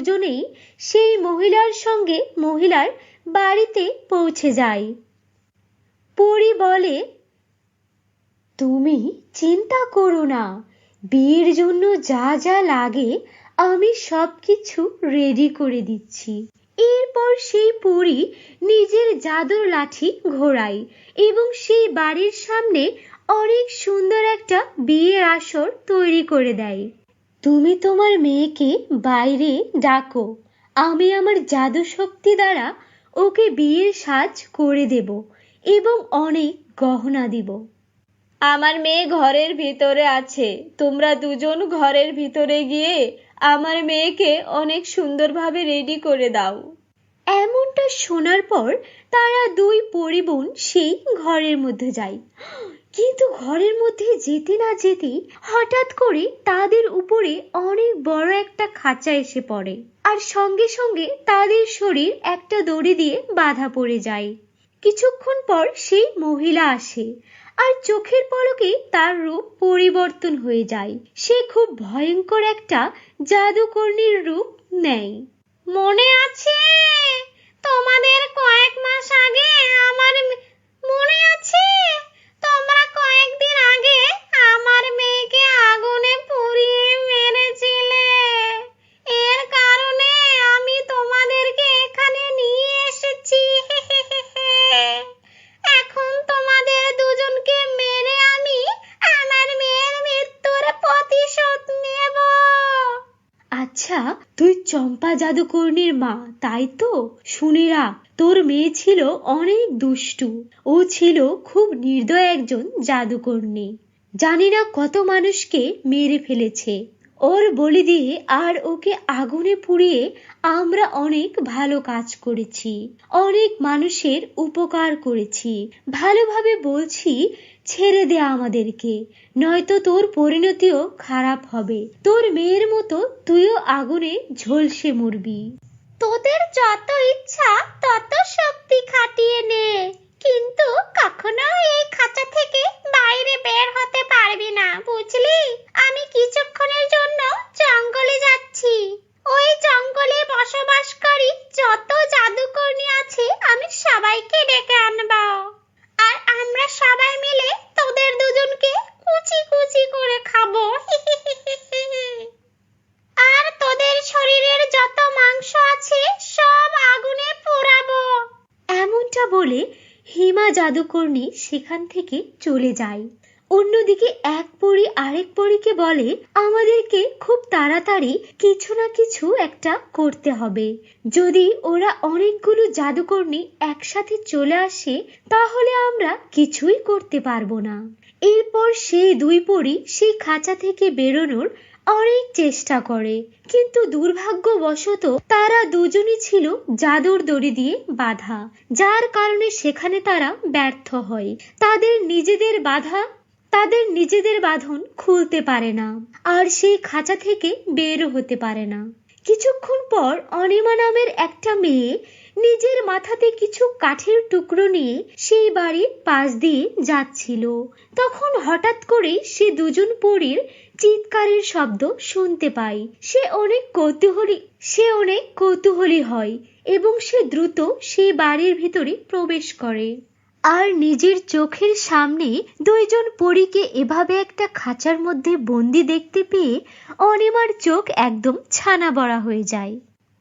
দুজনেই সেই মহিলার সঙ্গে মহিলার বাড়িতে পৌঁছে যায়। পরী বলে, তুমি চিন্তা করো না, বিয়ের জন্য যা যা লাগে আমি সবকিছু রেডি করে দিচ্ছি। এরপর সেই পরী নিজের জাদুর লাঠি ঘোরায় এবং সেই বাড়ির সামনে অনেক সুন্দর একটা বিয়ের আসর তৈরি করে দেয়। তুমি তোমার মেয়েকে বাইরে ডাকো, আমি আমার জাদু শক্তি দ্বারা ওকে বিয়ের সাজ করে দেব এবং অনেক গহনা দিব। আমার মেয়ে ঘরের ভিতরে আছে, তোমরা দুজন ঘরের ভিতরে গিয়ে আমার মেয়েকে অনেক সুন্দরভাবে রেডি করে দাও। এমনটা শোনার পর তারা দুই পরী বোন সেই ঘরের মধ্যে যায়। কিন্তু ঘরের মধ্যে যেতে না যেতেই হঠাৎ করে তাদের উপরে অনেক বড় একটা খাঁচা এসে পড়ে, আর সঙ্গে সঙ্গে তাদের শরীর একটা দড়ি দিয়ে বাঁধা পড়ে যায়। কিছুক্ষণ পর সেই মহিলা আসে আর চোখের পলকে তার রূপ পরিবর্তন হয়ে যায়। সে খুব ভয়ঙ্কর একটা জাদুকর্ণীর রূপ নেয়। মনে আছে তোমাদের কয়েক মাস আগে আমার মনে আছে তোমরা কয়েকদিন আগে আমার মেয়েকে আগুনে পুড়িয়ে মেরেছিলে, এর কারণে আমি তোমাদেরকে এখানে নিয়ে এসেছি। এখন তোমাদের দুজনকে মেরে আমি আমার মেয়ের মৃত্যুর প্রতিশোধ নেব। আচ্ছা, তুই চম্পা জাদুকর্ণীর মা, তাই তো? শুনে রাখ, তোর মেয়ে ছিল অনেক দুষ্টু, ও ছিল খুব নির্দয় একজন জাদুকর্ণী। জানি না কত মানুষকে মেরে ফেলেছে ওর বলি দিয়ে, আর ওকে আগুনে পুড়িয়ে আমরা অনেক ভালো কাজ করেছি, অনেক মানুষের উপকার করেছি। ভালোভাবে বলছি, ছেড়ে দে আমাদেরকে, নয়তো তোর পরিণতিও খারাপ হবে। তোর মেয়ের মতো তুইও আগুনে ঝলসে মরবি। তোদের যত ইচ্ছা তত শক্তি খাটিয়ে নে, কিন্তু কখনো এই খাঁচা থেকে বাইরে বের হতে পারবি না, বুঝলি? আমি কিছুক্ষণের জন্য জঙ্গলে যাচ্ছি, ওই জঙ্গলে বসবাসকারী যত জাদুকর্ণী আছে আমি সবাইকে ডেকে আনবো, আর আমরা সবাই মিলে তোদের দুজনকে কুচি কুচি করে খাবো। আর তোদের শরীরের যত মাংস আছে সব আগুনে পোড়াবো। এমনটা বলে হিমা জাদুকর্ণী সেখান থেকে চলে যায়। অন্যদিকে এক পরী আরেক পরীকে বলে, আমাদেরকে খুব তাড়াতাড়ি কিছু না কিছু একটা করতে হবে। যদি ওরা অনেকগুলো জাদুকর্ণী একসাথে চলে আসে তাহলে আমরা কিছুই করতে পারবো না। এরপর সেই দুই পরী সেই খাঁচা থেকে বেরোনোর অনেক চেষ্টা করে, কিন্তু দুর্ভাগ্যবশত তারা দুজনই ছিল জাদুর দড়ি দিয়ে বাঁধা, যার কারণে সেখানে তারা ব্যর্থ হয়। তাদের নিজেদের বাঁধন খুলতে পারে না, আর সেই খাঁচা থেকে বেরও হতে পারে না। কিছুক্ষণ পর অনিমা নামের একটা মেয়ে নিজের মাথাতে কিছু কাঠের টুকরো নিয়ে সেই বাড়ির পাশ দিয়ে যাচ্ছিল। তখন হঠাৎ করে সে দুজন পরীর চিৎকারের শব্দ শুনতে পায়। সে অনেক কৌতূহলী হয় এবং সে দ্রুত সেই বাড়ির ভিতরে প্রবেশ করে, আর নিজের চোখের সামনে দুইজন পরীকে এভাবে একটা খাঁচার মধ্যে বন্দি দেখতে পেয়ে অনিমার চোখ একদম ছানা বড়া হয়ে যায়।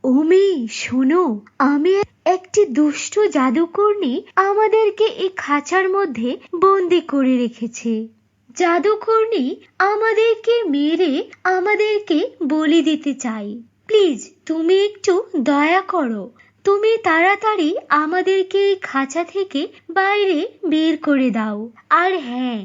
ও মেয়ে, শোনো, আমি একটি দুষ্ট জাদুকর্ণী আমাদেরকে এই খাঁচার মধ্যে বন্দি করে রেখেছে। জাদুকর্ণী আমাদেরকে মেরে আমাদেরকে বলি দিতে চাই। প্লিজ তুমি একটু দয়া করো, তুমি তাড়াতাড়ি আমাদেরকে এই খাঁচা থেকে বাইরে বের করে দাও। আর হ্যাঁ,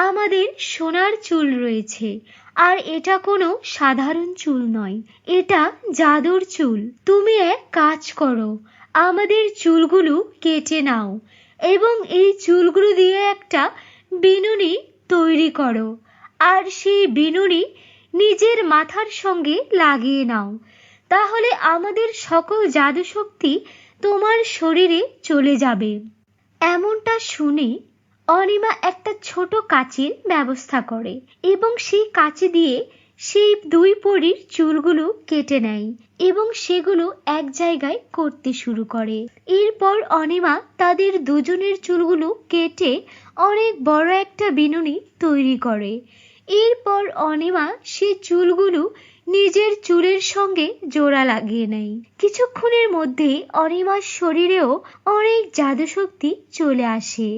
আমাদের সোনার চুল রয়েছে, আর এটা কোনো সাধারণ চুল নয়, এটা জাদুর চুল। তুমি এক কাজ করো, আমাদের চুলগুলো কেটে নাও এবং এই চুলগুলো দিয়ে একটা বিনুনি তৈরি করো, আর সেই বিনুনি নিজের মাথার সঙ্গে লাগিয়ে নাও, তাহলে আমাদের সকল জাদু শক্তি তোমার শরীরে চলে যাবে। এমনটা শুনে অনিমা একটা ছোট কাঁচির ব্যবস্থা করে এবং সেই কাঁচি দিয়ে সেই দুই পরীর চুলগুলো কেটে নেয় এবং সেগুলো এক জায়গায় করতে শুরু করে। এরপর অনিমা তাদের দুজনের চুলগুলো কেটে অনেক বড় একটা বিনুনি তৈরি করে। এরপর অনিমা সে চুলগুলো নিজের চুলের সঙ্গে জোড়া লাগিয়ে নেয়। কিছুক্ষণের মধ্যেই অনিমার শরীরেও অনেক জাদুশক্তি চলে আসে।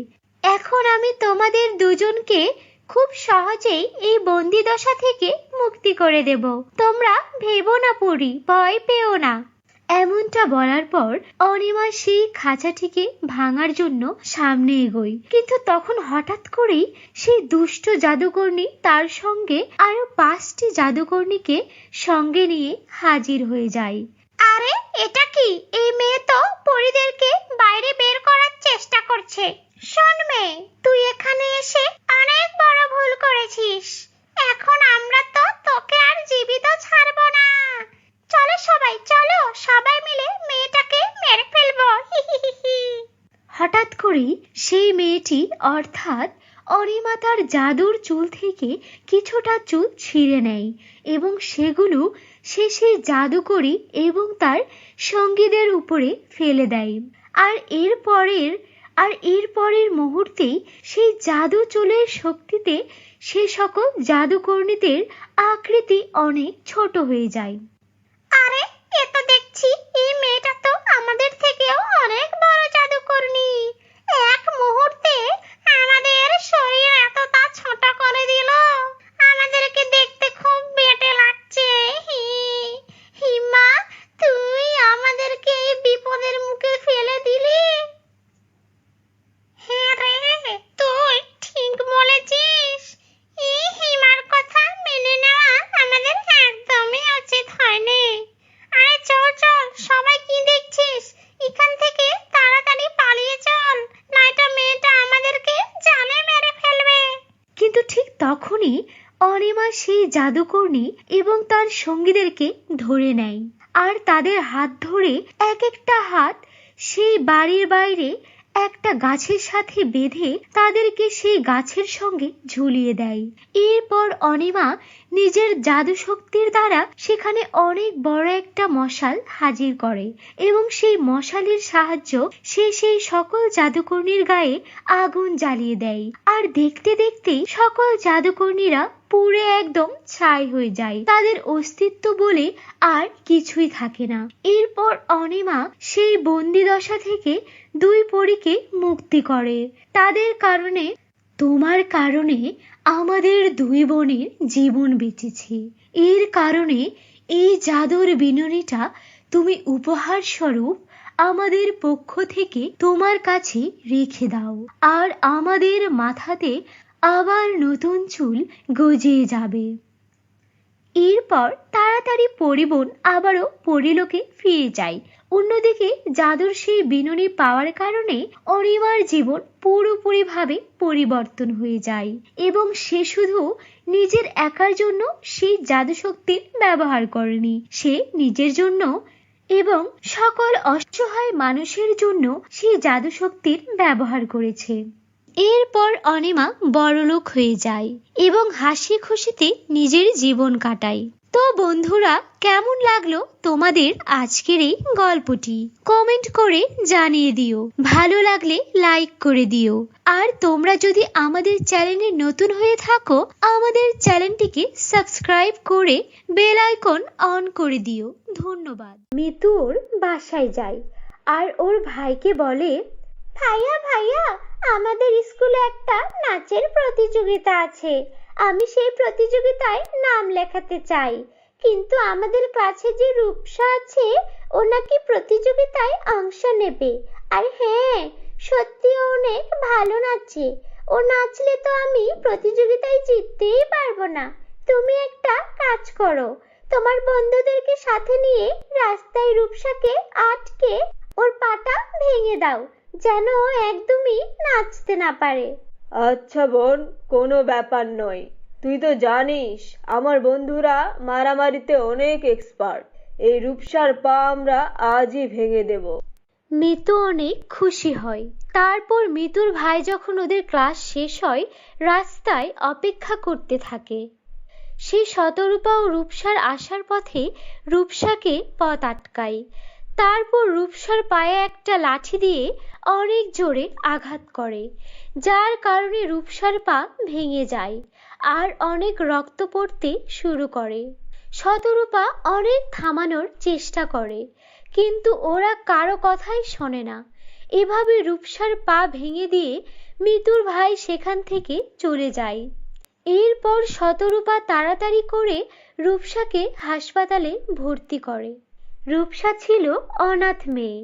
এখন আমি তোমাদের দুজনকে খুব সহজেই এই বন্দি দশা থেকে মুক্তি করে দেব। তোমরা ভেবো না পরী, ভয় পেও না। এমনটা বলার পর অনিমা সেই খাঁচাটিকে ভাঙার জন্য সামনে এগোয়, কিন্তু তখন হঠাৎ করেই সেই দুষ্ট জাদুকর্ণী তার সঙ্গে আরো 5টি জাদুকর্ণীকে সঙ্গে নিয়ে হাজির হয়ে যায়। আরে এটা কি? এই মেয়ে তো পরীদেরকে বাইরে বের করার চেষ্টা করছে। শোন মেয়ে, তুই এখানে এসে অনেক বড় ভুল করেছিস। এখন আমরা তো তোকে আর জীবিত ছাড়বো না। চলো সবাই, চলো সবাই মিলে মেয়েটাকে মেরে ফেলবো। হঠাৎ করে সেই মেয়েটি অর্থাৎ অনিমা তার জাদুর চুল থেকে কিছুটা চুল ছিঁড়ে নেয় এবং সেগুলো সে সেই জাদুকরী এবং তার সঙ্গীদের উপরে ফেলে দেয়। আর এরপরের মুহূর্তেই সেই জাদু চুলের শক্তিতে সে সকল জাদুকর্ণীদের আকৃতি অনেক ছোট হয়ে যায়। আরে এ তো দেখছি এই মেয়েটা তো আমাদের থেকেও অনেক বড় জাদুকর্ণী। এক মুহূর্তে আমাদের শরীর এতটা ছোট করে দিল। আমাদেরকে দেখতে খুব বেটে লাগছে। হিমা, তুই আমাদেরকে এই বিপদের মুখে ফেলে দিলি। হ্যাঁ রে, তুই ঠিক বলেছিস। এই হিমার কথা মেনে নেওয়া আমাদের একদমই উচিত হয়নি। আরে চল চল, সবাই কি দেখছিস? এখান থেকে তাড়াতাড়ি পালিয়ে চল, নয়তো মেয়েটা আমাদেরকে জালে মেরে ফেলবে। কিন্তু ঠিক তখনই অনিমা সেই জাদুকর্ণী এবং তার সঙ্গীদেরকে ধরে নেয় আর তাদের হাত ধরে এক একটা হাত সেই বাড়ির বাইরে একটা গাছের সাথে বেঁধে তাদেরকে সেই গাছের সঙ্গে ঝুলিয়ে দেয়। এরপর অনিমা নিজের জাদু শক্তির দ্বারা সেখানে অনেক বড় একটা মশাল হাজির করে এবং সেই মশালের সাহায্য সে সেই সকল জাদুকর্ণীর গায়ে আগুন জ্বালিয়ে দেয়। আর দেখতে দেখতেই সকল জাদুকর্ণীরা পুড়ে একদম ছাই হয়ে যায়, তাদের অস্তিত্ব বলে আর কিছুই থাকে না। এরপর অনিমা সেই বন্দি দশা থেকে দুই পরীকে মুক্তি করে। তাদের কারণে, তোমার কারণে আমাদের দুই বোনের জীবন বেঁচেছে। এর কারণে এই জাদুর বিনুনিটা তুমি উপহার স্বরূপ আমাদের পক্ষ থেকে তোমার কাছে রেখে দাও, আর আমাদের মাথাতে আবার নতুন চুল গজিয়ে যাবে। এরপর তাড়াতাড়ি পরিবন আবারও পরিলোকে ফিরে যায়। অন্যদিকে জাদুর সেই বিনুনি পাওয়ার কারণে অনিমার জীবন পুরোপুরিভাবে পরিবর্তন হয়ে যায় এবং সে শুধু নিজের একার জন্য সেই জাদু শক্তির ব্যবহার করেনি, সে নিজের জন্য এবং সকল অসহায় মানুষের জন্য সেই জাদু শক্তির ব্যবহার করেছে। এরপর অনিমা বড়লোক হয়ে যায় এবং হাসি খুশিতে নিজের জীবন কাটায়। তো বন্ধুরা, কেমন লাগলো তোমাদের আজকের এই গল্পটি? কমেন্ট করে জানিয়ে দিও। ভালো লাগলে লাইক করে দিও। আর তোমরা যদি আমাদের চ্যানেলে নতুন হয়ে থাকো, আমাদের চ্যানেলটিকে সাবস্ক্রাইব করে বেল আইকন অন করে দিও। ধন্যবাদ। মিতু ওর বাসায় যায় আর ওর ভাইকে বলে, ভাইয়া ভাইয়া, আমাদের স্কুলে একটা নাচের প্রতিযোগিতা আছে। আমি সেই প্রতিযোগিতায় নাম লেখাতে চাই, কিন্তু আমাদের ক্লাসে যে রূপসা আছে ও নাকি প্রতিযোগিতায় অংশ নেবে। আর হ্যাঁ, সত্যি অনেক ভালো নাচে। ও নাচলে তো আমি প্রতিযোগিতায় জিততেই পারবো না। তুমি একটা কাজ করো, তোমার বন্ধুদেরকে সাথে নিয়ে রাস্তায় রূপসাকে আটকে ওর পাটা ভেঙে দাও, যেন ও একদমই নাচতে না পারে। আচ্ছা বোন, কোনো ব্যাপার নয়। তুই তো জানিস আমার বন্ধুরা মারামারিতে অনেক এক্সপার্ট। এই রূপসার পা আমরা আজই ভেঙে দেব। মিতু অনেক খুশি হয়। তারপর মিতুর ভাই যখন ওদের ক্লাস শেষ হয় রাস্তায় অপেক্ষা করতে থাকে, সে শতরূপা ও রূপসার আসার পথে রূপসাকে পথ আটকায়। তারপর রূপসার পায়ে একটা লাঠি দিয়ে অনেক জোরে আঘাত করে, যার কারণে রূপসার পা ভেঙে যায় আর অনেক রক্ত পড়তে শুরু করে। শতরূপা অনেক থামানোর চেষ্টা করে, কিন্তু ওরা কারো কথাই শোনে না। এভাবে রূপসার পা ভেঙে দিয়ে মিতুর ভাই সেখান থেকে চলে যায়। এরপর শতরূপা তাড়াতাড়ি করে রূপসাকে হাসপাতালে ভর্তি করে। রূপসা ছিল অনাথ মেয়ে।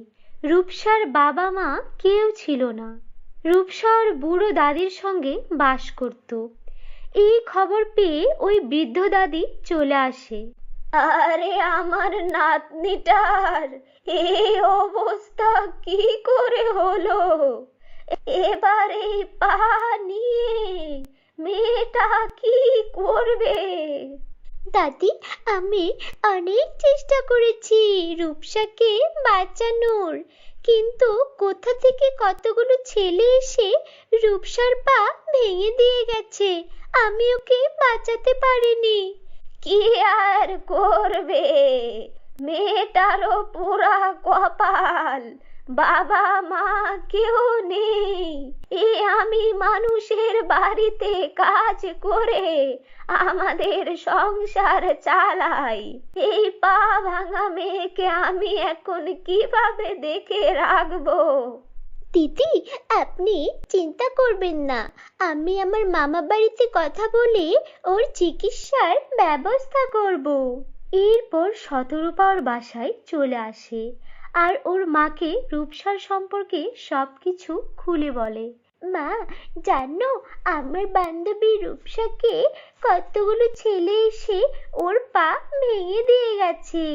রূপসার বাবা মা কেউ ছিল না। রূপসা ওর বুড়ো দাদির সঙ্গে বাস করত। এই খবর পেয়ে ওই বৃদ্ধ দাদি চলে আসে। আরে আমার নাতনিটার এই অবস্থা কি করে হলো? এবার এই পা নিয়ে মেয়েটা কি করবে? দাদি, আমি অনেক চেষ্টা করেছি রূপসাকে বাঁচানোর, কিন্তু কোথা থেকে কতগুলো ছেলে এসে রূপসার পা ভেঙে দিয়ে গেছে। আমি ওকে বাঁচাতে পারিনি। কি আর করবে, মেয়েটারও পুরা কপাল, বাবা মা কেউ নেই। আমি মানুষের বাড়িতে কাজ করে আমাদের সংসার চালাই। এই পা ভাঙা মেয়েকে আমি এখন কিভাবে দেখে রাখবো? দিদি, আপনি চিন্তা করবেন না, আমি আমার মামা বাড়িতে কথা বলে ওর চিকিৎসার ব্যবস্থা করব। এরপর শতরূপা ওর বাসায় চলে আসে আর ওর মাকে রূপসার সম্পর্কে সবকিছু খুলে বলে। মা, জানো আমার বান্ধবী রূপসাকে কতগুলো ছেলে এসে ওর পা ভেঙে দিয়ে গেছে।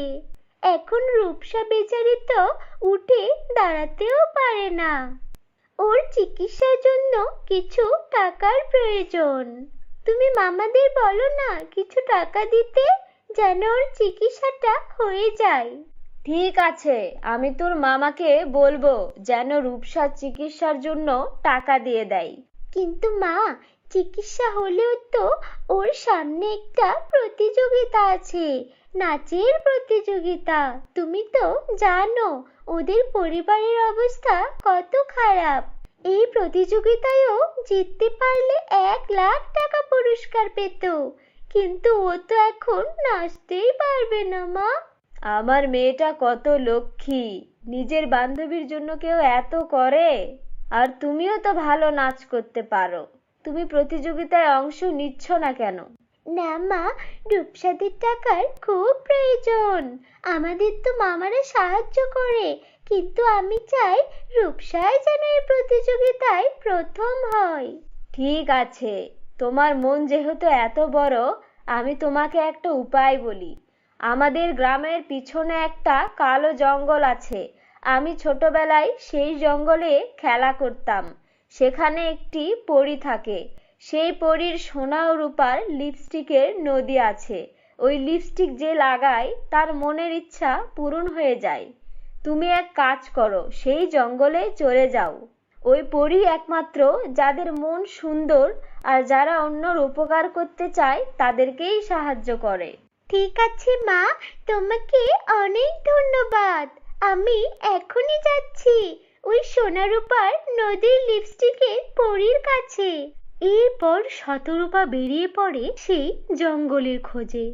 এখন রূপসা বেচারি তো উঠে দাঁড়াতেও পারে না। ওর চিকিৎসার জন্য কিছু টাকার প্রয়োজন। তুমি মামাদের বলো না কিছু টাকা দিতে, যেন ওর চিকিৎসাটা হয়ে যায়। ঠিক আছে, আমি তোর মামাকে বলবো যেন রূপসার চিকিৎসার জন্য টাকা দিয়ে দেয়। কিন্তু মা, চিকিৎসা হলেও তো ওর সামনে একটা প্রতিযোগিতা আছে, নাচের প্রতিযোগিতা। তুমি তো জানো ওদের পরিবারের অবস্থা কত খারাপ। এই প্রতিযোগিতায়ও জিততে পারলে 1,00,000 টাকা পুরস্কার পেত, কিন্তু ও তো এখন নাচতেই পারবে না। মা, আমার মেয়েটা কত লক্ষ্মী, নিজের বান্ধবীর জন্য কেউ এত করে। আর তুমিও তো ভালো নাচ করতে পারো, তুমি প্রতিযোগিতায় অংশ নিচ্ছ না কেন? না মা, রূপসাদের টাকার খুব প্রয়োজন। আমাদের তো মামারা সাহায্য করে, কিন্তু আমি চাই রূপসাই যেন এই প্রতিযোগিতায় প্রথম হয়। ঠিক আছে, তোমার মন যেহেতু এত বড়, আমি তোমাকে একটা উপায় বলি। আমাদের গ্রামের পিছনে একটা কালো জঙ্গল আছে। আমি ছোটবেলায় সেই জঙ্গলে খেলা করতাম। সেখানে একটি পরী থাকে। সেই পরীর সোনা ও রূপার লিপস্টিকের নদী আছে। ওই লিপস্টিক যে লাগায় তার মনের ইচ্ছা পূরণ হয়ে যায়। তুমি এক কাজ করো, সেই জঙ্গলে চলে যাও। ওই পরী একমাত্র যাদের মন সুন্দর আর যারা অন্যর উপকার করতে চায় তাদেরকেই সাহায্য করে। ঠিক আছে মা, তোমাকে অনেক ধন্যবাদ। আমি এখনই যাচ্ছি ওই সোনা রূপার নদীর লিপস্টিকের পরীর কাছে। এরপর শতরূপা বেরিয়ে পড়ে সেই জঙ্গলের খোঁজে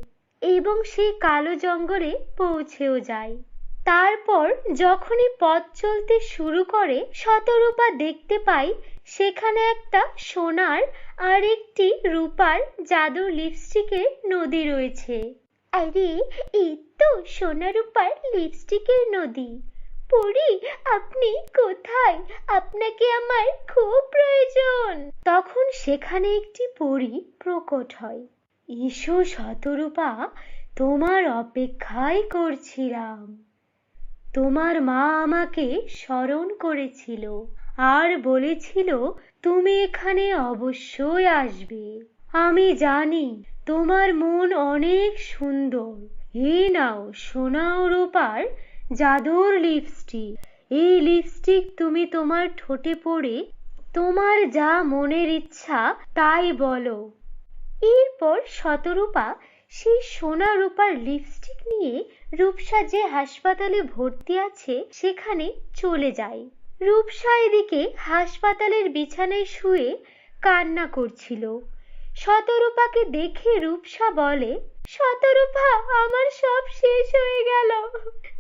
এবং সে কালো জঙ্গলে পৌঁছেও যায়। তারপর যখনই পথ চলতে শুরু করে, শতরূপা দেখতে পায় সেখানে একটা সোনার আর একটি রূপার জাদুর লিপস্টিকের নদী রয়েছে। আরে, এই তো সোনা রূপার লিপস্টিকের নদী। পরী, আপনি কোথায়? আপনাকে আমার খুব প্রয়োজন। তখন সেখানে একটি পরী প্রকট হয়। এসো শতরূপা, তোমার অপেক্ষাই করছিলাম। তোমার মা আমাকে স্মরণ করেছিল আর বলেছিল তুমি এখানে অবশ্যই আসবে। আমি জানি তোমার মন অনেক সুন্দর। এই নাও সোনা ও রূপার জাদুর লিপস্টিক। এই লিপস্টিক তুমি তোমার ঠোঁটে পরে তোমার যা মনের ইচ্ছা তাই বলো। এরপর শতরূপা সেই সোনা রূপার লিপস্টিক নিয়ে রূপসা যে হাসপাতালে ভর্তি আছে সেখানে চলে যায়। রূপসা এদিকে হাসপাতালের বিছানায় শুয়ে কান্না করছিল। শতরূপাকে দেখে রূপসা বলে, শতরূপা, আমার সব শেষ হয়ে গেল।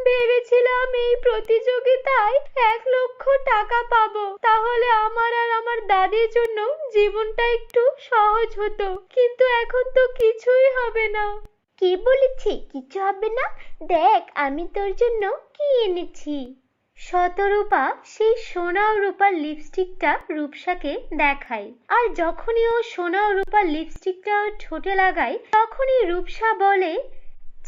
ভেবেছিলাম এই প্রতিযোগিতায় 1,00,000 টাকা পাবো, তাহলে আমার আর আমার দাদির জন্য জীবনটা একটু সহজ হতো, কিন্তু এখন তো কিছুই হবে না। কি বলেছি কিছু হবে না? দেখ আমি তোর জন্য কি এনেছি। শতরূপা সেই সোনা ও রূপার লিপস্টিকটা রূপসাকে দেখায়, আর যখনই ও সোনা ও রূপার লিপস্টিকটা ঠোঁটে লাগায় তখনই রূপসা বলে,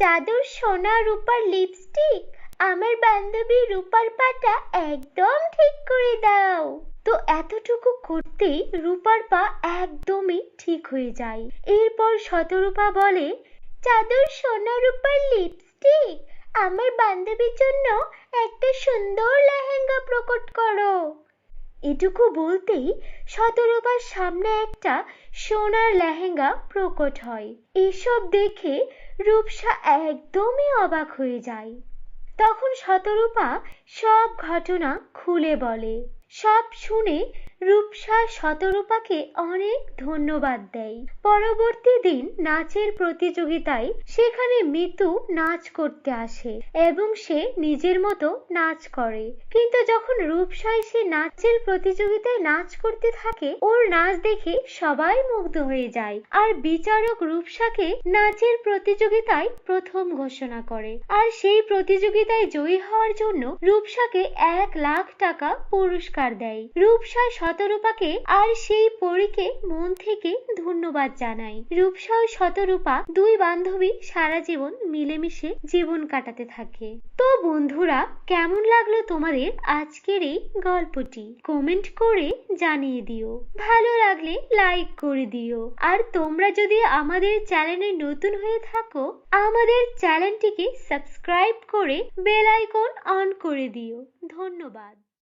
জাদুর সোনা রূপার লিপস্টিক, আমার বান্ধবী রূপার পাটা একদম ঠিক করে দাও। তো এতটুকু করতেই রূপার পা একদমই ঠিক হয়ে যায়। এরপর শতরূপা বলে, জাদুর সোনা রূপার লিপস্টিক, আমার বান্ধবীর জন্য একটা সুন্দর লেহেঙ্গা প্রকট করো। এটুকু বলতেই শতরূপার সামনে একটা সোনার লেহেঙ্গা প্রকট হয়। এসব দেখে রূপসা একদমই অবাক হয়ে যায়। তখন শতরূপা সব ঘটনা খুলে বলে। সব শুনে রূপসা শতরূপাকে অনেক ধন্যবাদ দেয়। পরবর্তী দিন নাচের প্রতিযোগিতায় সেখানে মিতু নাচ করতে আসে এবং সে নিজের মতো নাচ করে। কিন্তু যখন রূপসা এসে নাচের প্রতিযোগিতায় নাচ করতে থাকে, ওর নাচ দেখে সবাই মুগ্ধ হয়ে যায় আর বিচারক রূপসাকে নাচের প্রতিযোগিতায় প্রথম ঘোষণা করে। আর সেই প্রতিযোগিতায় জয়ী হওয়ার জন্য রূপসাকে 1,00,000 টাকা পুরস্কার দেয়। রূপসা শতরূপাকে আর সেই পরীকে মন থেকে ধন্যবাদ জানায়। রূপসা ও শতরূপা দুই বান্ধবী সারা জীবন মিলেমিশে জীবন কাটাতে থাকে। তো বন্ধুরা, কেমন লাগলো তোমাদের আজকের এই গল্পটি? কমেন্ট করে জানিয়ে দিও। ভালো লাগলে লাইক করে দিও। আর তোমরা যদি আমাদের চ্যানেলে নতুন হয়ে থাকো, আমাদের চ্যানেলটিকে সাবস্ক্রাইব করে বেল আইকন অন করে দিও। ধন্যবাদ।